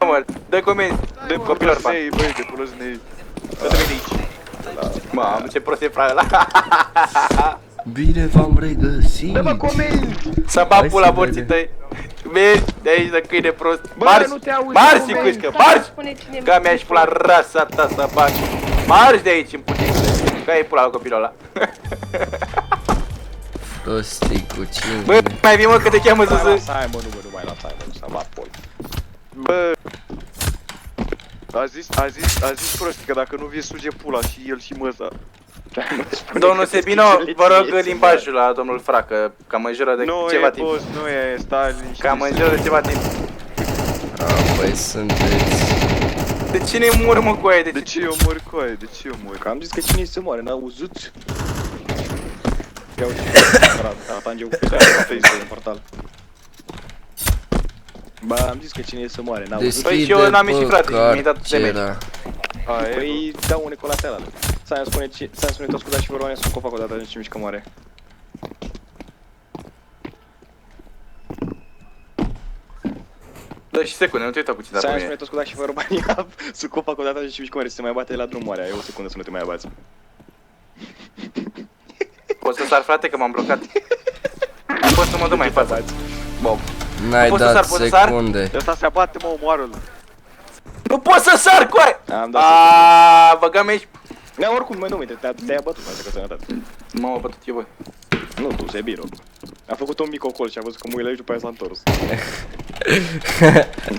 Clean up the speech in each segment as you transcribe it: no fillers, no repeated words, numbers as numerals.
mă, dă comenzi, dă copilor fan. Băi, de pulăznei. Dă-te de aici. Mamă, ce prost e fra ăla. Bine v-am regăsit. Dă-mă comenzi! Să bat pula morții tăi. Vezi, de aici de câine prost. Bă, Marși, nu te auzi, marși, nu cuiscă, marși! Că mi-aș pula rasa ta să bag. Marși de aici în putință. Că ai pula la copilul ăla. Prosticu, cine? Bă, mai vii mă că te cheamă să Hai, mă, nu mai lasă, hai, mă, să mă apol. Bă, a zis prostii că dacă nu vii suge pula și el și măsa. Domnul Sebino, vă rog limbajul la domnul Fracă, că mă înjură de ceva timp. Nu e, boss, nu e, stai liniștit. Că mă înjură de ceva timp. Băi, sunteți... De cine mor mă cu aia? De ce eu mor cu aia? De ce eu mor? Că am zis că cine se moare, n-auziți? Ia uite, atange cu Facebook în portal. Ba, am zis că cine e să moare, n-auziți? Păi și eu n-am ieșit, frate, mi-ai dat damage. Păi, dau une colaterale. Să-mi spune toți scuzați și vă roane să copac o dată, nici mișcă moare. Da, și secunde, nu te uita puțin Să-mi dacă spune toți scuzați și vă robani să copac o dată, nici mișcă moare, să se mai bate la drum moare, e o secundă să nu te mai abați. Poți să sar, frate, că m-am blocat. Nu pot să mă duc mai în față. Bob. N-ai Poți să dat sar, poți să sar? secunde. Ăsta se abate, mă, omoară-l. Nu pot să sar, coaie! Am dat Aaaa, băgăm aici. Da, oricum, mă, nu, uite, te-ai bătut, frate, că sănătate. M-am bătut eu, bă. Nu, tu, Sebiro. A făcut un mic ocol și a văzut că mă uit la aici, după aia s-a întors.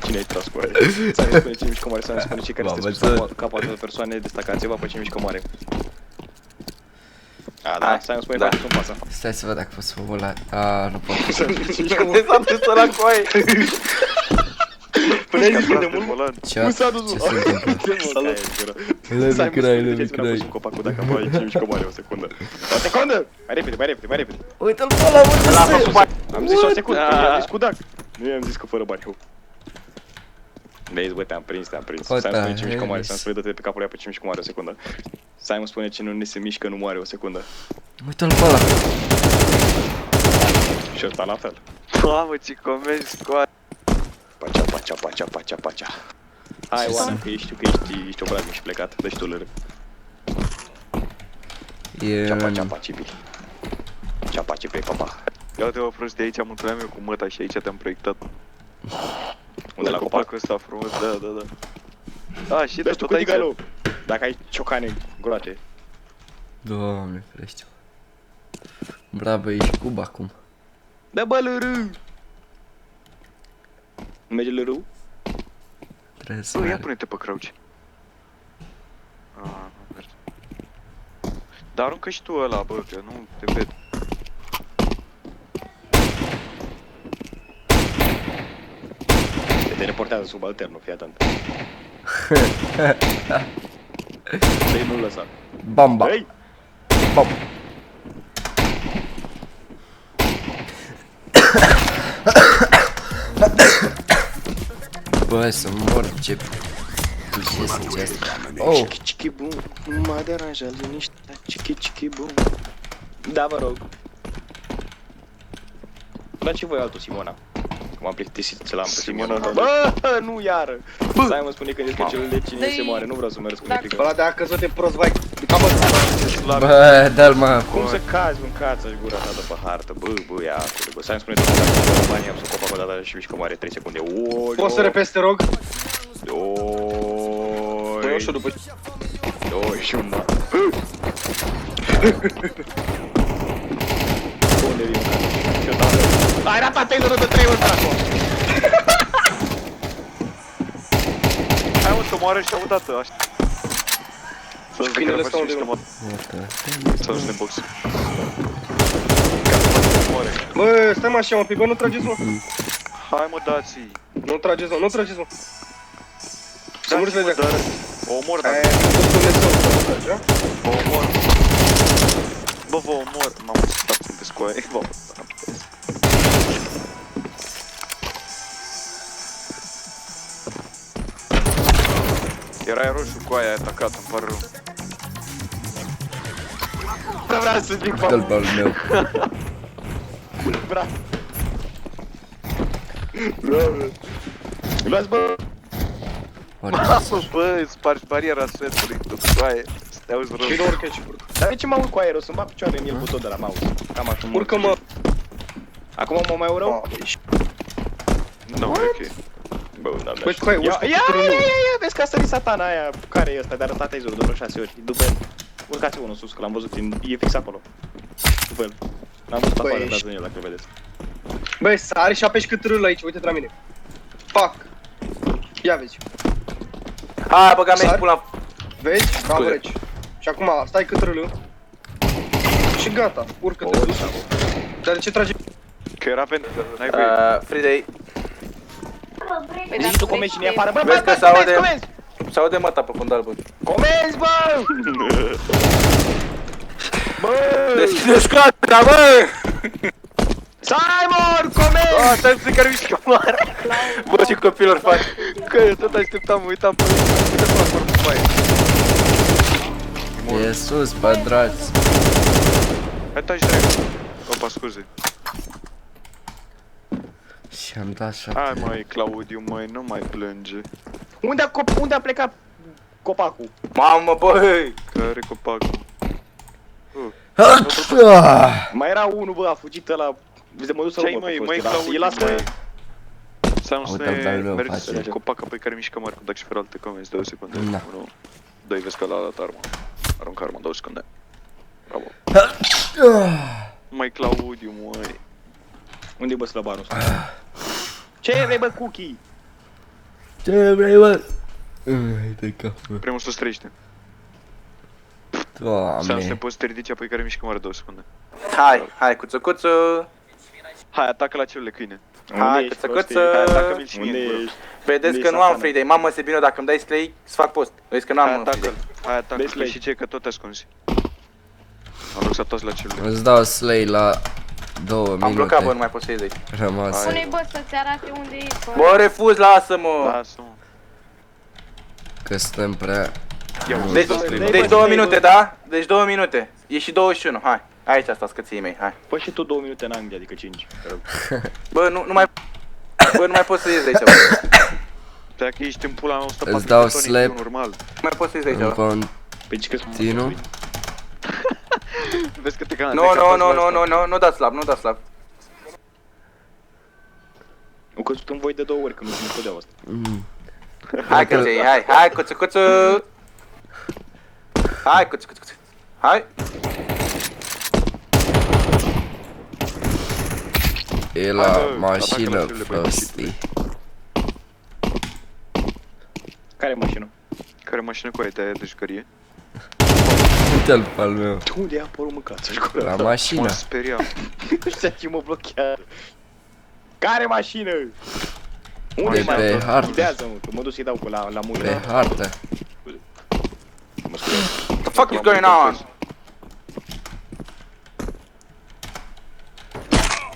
Cine ai tras cu aia? Să-mi spune ce mișcă moare, să-mi spune cei care sunteți cu capul de persoane destacați-vă pe ce mișcă moare. A, da, să-mi spune dacă sunt pasă. Stai să văd dacă pot să mă la... A, nu pot. Unde s-a dus ăla coaie? Până ai zis că de mult, Ce cum s-a dus, se întâmplă? Salut! Lăvi crai, lăvi crai. Să-mi copacul dacă apare ce mișcă moare, o secundă. O secundă! Mai repede, mai repede, mai repede. Uite-l pe ăla, mă, Am zis o secundă, i-am zis cu dac. Nu i-am zis că fără bani, eu. Vezi, bă, te-am prins. Să-mi spune ce mișcă moare, să-mi spune dă-te de pe capul ea pe ce mișcă moare, o secundă. Să-mi spune ce nu ne se mișcă, nu moare, o secundă. Uite-l pe ăla. Și ăsta la fel. Mamă, ce comenzi coaie. Pacea. Hai, Oana, că știu că ești obraznic și plecat, dă-și tu lără. Ceapa, cipi. Ceapa, cipi, papa. Ia uite, mă, prost, de aici am întâlnit eu cu măta și aici te-am proiectat. Unde la copacul ăsta frumos, da. A, și de tot aici. Dacă ai ciocane groate. Doamne, ferește. Bravo, ești cub acum. Da, bă, lărâu! Nu merge lărâu? Trebuie să Bă, ia merg. pune-te pe crouch. Nu merge. Dar aruncă și tu ăla, bă, că nu te ved. Te reportează subalternul, fii atent. Dă-i nu lăsa. Bamba. Dă-i! Bam. Bă, să mor, ce... Ce asta? Oh! Chichi bum, m-a deranjat liniștea, chichi bum. Da, vă rog. Dați și voi altul, Simona. M-am plictisit să l-am pe Simona. Bă, nu iară! Stai, mă spune când despre celul de cine se moare, nu vreau să merg cu neplică. Ăla de-a căzut de prost, vai. Bă, dă-l mă. Cum să cazi, mâncați-și gura ta de pe hartă, bă, ia acolo, bă. Stai, îmi spune tot că banii am să copac o dată și mișcă moare 3 secunde. Poți să repezi, te rog? 2 și după 2 și 1. Unde vin? Ai ratat Taylor de 3 ori pe acolo. Hai, mă, să moare și-a udată, așa. Să-ți Finele stau unde nu. Să-ți ne box. Bă, stai mă așa, mă, pe bă, nu trageți, mă. Hai, mă, dați. Nu trageți, mă, nu trageți, mă. Să muriți de dar o omor, dacă... Vă omor. Bă, vă omor. M-am stat pe scoaie. Vă omor. Erai roșu cu aia, ai atacat, îmi pare rău. Nu vreau să zic, Dă-l pe al meu. Bravo. Luați, bă! Lasă, bă, spargi bariera setului, tu coaie, să te auzi rău. Și nu urcă și urcă. Dar de ce mă urc cu aerul? Să-mi bag picioare în el cu tot de la mouse. Cam așa mă Urcă, mă. Acum mă mai rău? Nu, e ok. Bă, n-am Băi, coaie, urcă cu ia, târâul. vezi că a sărit satana aia. Care e ăsta? De arătat taserul de vreo 6 ori. După el. Urcați unul sus, că l-am văzut, e fix acolo. După el. L-am văzut Băi, afară, ești- dați în el dacă vedeți. Băi, sari și apeși cât târâul aici, uite-te la mine. Fuck. Ia vezi. Hai, băga mea și Sar? pula. Vezi? Cam Scuze. reci. Și acum stai cât târâul. Și gata, urcă-te sus. Dar de ce trage? Că era pentru că n-ai voie. Fridei, Zici tu comenzi cine e afară? Bă, Vezi bă, că bă, se comenzi, aude? comenzi! se aude măta pe fundal, bă. Comenzi, bă! Deschide scoata, bă! Simon, comenzi! Ah, stai să care mișcă mare. Bă, ce copilor fac? Că eu tot așteptam, mă uitam pe uite pe acolo pe baie. E sus, pădrați. Hai taci drept. Opa, scuze. Și am dat Hai 7. mai, Claudiu, măi, nu mai plânge. Unde a plecat copacul? Mamă, băi! Care copacul? Mai era unul, bă, a fugit ăla. De mă duc să Ce-ai, urmă pe măi, prostii, dar Claudiu, îi lasă... măi? Sau să Uite-l de-al ne meu, mergi face. copaca pe care mișcă Marco, dacă și fără alte comenzi, 2 secunde. Da. 1, 2, vezi că l-a dat arma. Aruncă arma, 2 secunde. Bravo. Mai Claudiu, măi. Unde-i bă slăbarul ăsta? Ce vrei, bă, cookie? Ce vrei, bă? Uite capul. Primul sus trăiește. Să ne Doamne. poți să te ridici apoi care mișcă mare 2 secunde. Hai, cuțu, cuțu! Hai, atacă la celule câine. Hai, ești, cuță, prostii? cuță! Hai, atacă-mi-l și mie Unde în gură. ești? Vedeți Unde că e nu am satana? Friday. Mamă, Sebino, dacă îmi dai slay, îți fac post. Vezi că nu Hai, am Friday. atacă-l. Hai, atacă-l. Dai slay. Și ce, că tot te ascunzi. Am loc să toți la celule. Îți dau slay la 2 Am blocat, bă, nu minute mai pot să ies de aici. rămase. Spune-i, bă, să-ți arate unde e, bă. Bă, refuz, lasă-mă! Lasă-mă. Că suntem prea... Ia uite, Deci, slay, deci 2 minute, da? Deci 2 minute. E și 21, hai. Aici stați cății mei, hai. Păi și tu 2 minute în Anglia, adică 5. Bă, nu mai... Bă, nu mai pot să ies de aici, bă. Dacă ești în pula mea 140 Îți dau de toni, slap. e normal. Nu mai pot să ies de aici, În bă. Păi ce că continuu. Vezi că te cana. Nu dați slab, nu dați slab. Am căzut în voi de 2 ori, că nu știu nici de asta. Hai cății, hai, cuțu, cuțu! Hai, cuțu, cuțu, cuțu. Hai! E la Hai, bă, mașină, atacă la celule, bă, prostii. Care mașină? Care mașină cu aia de aia de jucărie? Uite-l pe al meu. De unde e apărut mâncați-și cu La ăla? Mă mașină. speriam. Nu știu ce mă blochează. Care mașină? De Unde pe mai hartă. Idează, mă, că mă duc să-i dau cu la mulă. Pe hartă. Mă scuze. What the fuck is going on?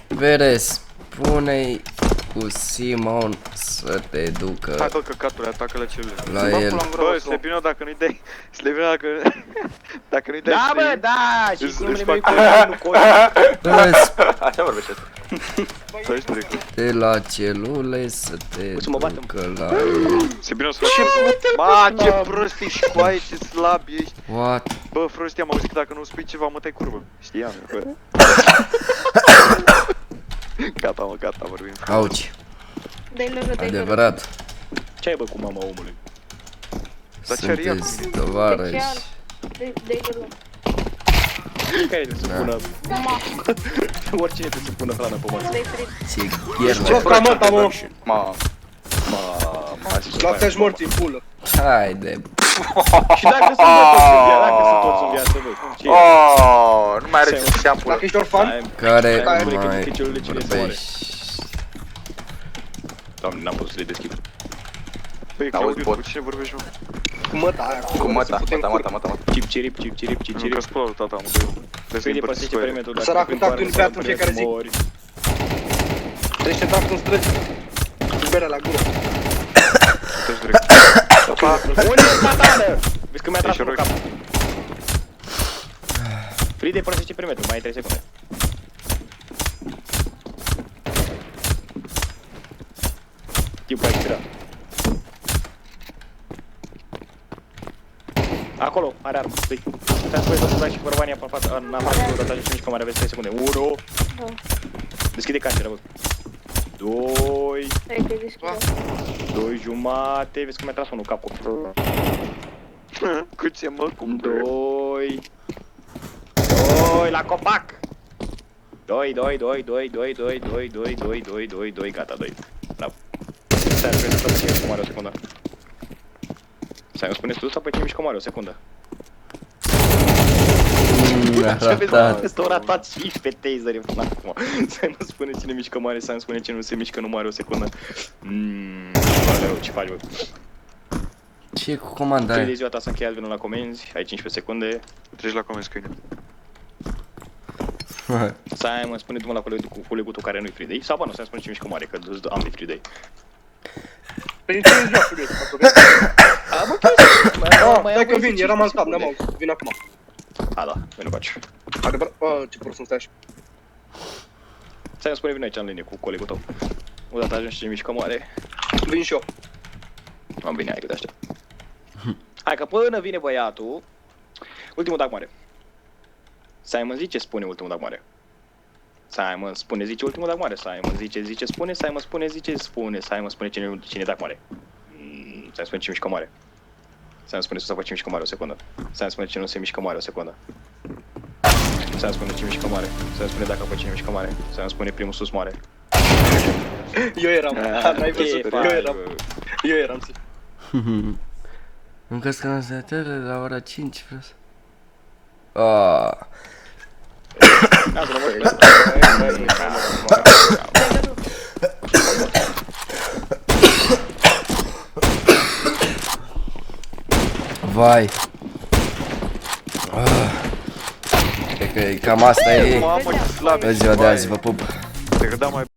Vere, spune-i cu Simon să te Hai, ducă bă, căcatule, atacă la celule. la el. Bă, Slebino, dacă nu-i dai... Slebino, dacă nu-i dai... Da, bă, slay, da, și îți numele fac- meu e nu coș. Vezi, Așa vorbește asta. Stai trecut. de la celule să te O să mă batem. ducă la el. Slebino, să fac... Ma, ce prost ești, coaie, ce slab ești. What? Bă, Frosty, am auzit că dacă nu spui ceva, mă tai curbă. Știam, bă. Gata, mă, gata, vorbim. Auci, Dai lără, dai lără. adevărat. Ce ai, bă, cu mama omului? Dar ce are ea cu Sunteți mine? tovarăși. Dai lără. Care trebuie să pună... Oricine trebuie să pună hrană pe masă. Dai frit. Ce Ce gherlă. framăta, mă? Ma. La te-aș morți în pulă. Haide. Și dacă sunt toți în viață, dacă sunt toți în viață, bă, ce e? Oh, nu mai are ce să Dacă ești orfan, Care Hai, bă, mai că celule cine se moare. vorbești? Doamne, n-am putut să le deschid. Băi, Auzi, Claudiu, bot. cu cine vorbești, mă? cu măta aia. Cu măta, măta. Cip, cirip, cip, cirip, cip, Nu, cirip. că spălă lui tata, mă, băi. Vezi că Fede, îi păsește împărțiți cu aia. perimetrul, dacă Săracul prin tatu toarnă în sau beatul în fiecare zi. mori. Trece taftul în străzi. Cu berea la gură. Deci direct. Unde e satană? Vezi că mi-a tras Ești în eroic. cap. Fride, părăsește perimetrul, mai ai 3 secunde. Timpul a expirat. Acolo, are armă. Dă-i. Stai să vezi să dai și Corvania pe față. În afară cu rotație și mișcă mare, vezi 3 secunde. 1. Da. Deschide canceră, bă. 2. Hai că-i deschide. 2 jumate. Vezi cum mi-a tras unul capul. Cu ce mă, cum 2. 2 la copac. 2, gata, 2. Bravo. Stai, spune tu pe cine mișcă mare o secundă. Stai, îmi spuneți tu sau pe cine mișcă mare o secundă? Ce vezi, mă, ăsta o ratat și pe taser până acum. Să-mi spune cine mișcă mare, să-mi spune cine nu se mișcă numai o secundă. Ce faci, bă? Ce e cu Cei comandare? de ziua ta s-a încheiat, vină la comenzi, ai 15 secunde. Treci la comenzi câine. Să mă spune tu la colegul tău care nu-i free day. Sau bă, nu, să-mi spune cine mișcă mare, că ambii free day. Păi ce îți joacă bine? Stai că vin, eram alt cap, n-am auzit. Vin acum. A, da, vino faci. Adevărat? Ce prost nu stai așa. Să-mi spune vino aici în linie cu colegul tău. Odată ajungi și mișcă mare. Vin și eu. Am bine, hai că te aștept. Hai că până vine băiatul. Ultimul dag mare. Simon zice, spune ultimul dag mare. Simon spune, zice ultimul dag mare. Simon zice, spune. Simon spune, zice, spune. Simon spune cine dag mare. Simon spune cine mișcă mare. Simon spune să faci cine mișcă mare o secundă. Simon spune cine nu se mișcă mare o secundă. Simon spune cine mișcă mare. Simon spune dacă faci cine mișcă mare. Simon spune primul sus mare. Eu eram. N-ai văzut. Eu eram. Încă scanazatele la ora 5, vreau să... Aaaa... Lasă, nu Vai. Cred că cam asta e Mamă, ce slab. ziua de azi, vă pup. Te credeam mai